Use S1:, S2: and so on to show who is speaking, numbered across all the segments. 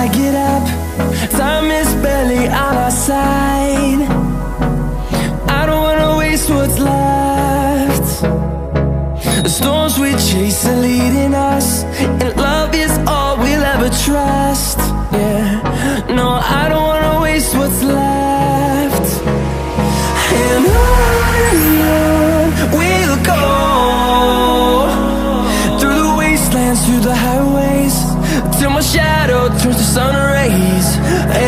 S1: I get up, time is barely on our side. I don't wanna waste what's left. The storms we chase are leading us, and love is all we'll ever trust. Yeah, no, I don't wanna waste what's left. And on we'll go, through the wastelands, through the highways, till my shadow turns to sun rays.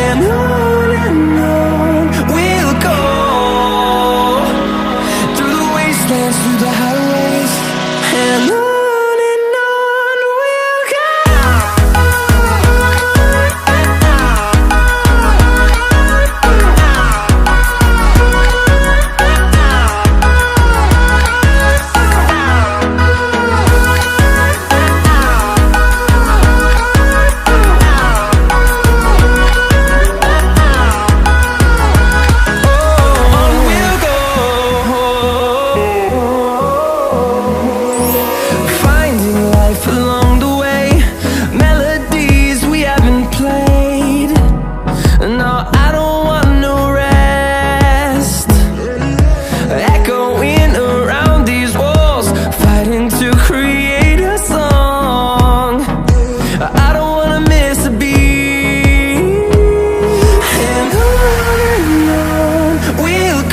S1: And on we'll go, through the wastelands, through the highways, and on we'll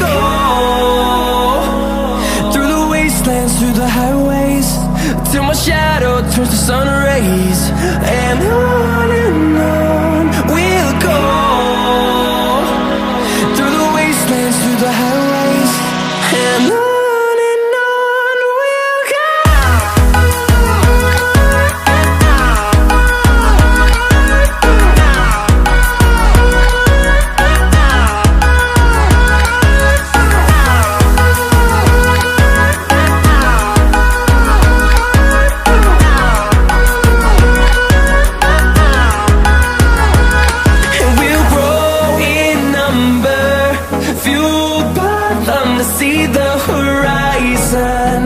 S1: go. Through the highways, till my shadow turns to sun rays. And on we'll go, through the wastelands, through the highways, and on we'll go. See the horizon,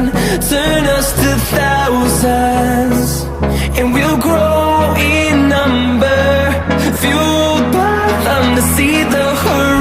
S1: turn us to thousands, and we'll grow in number, fueled by them to see the horizon.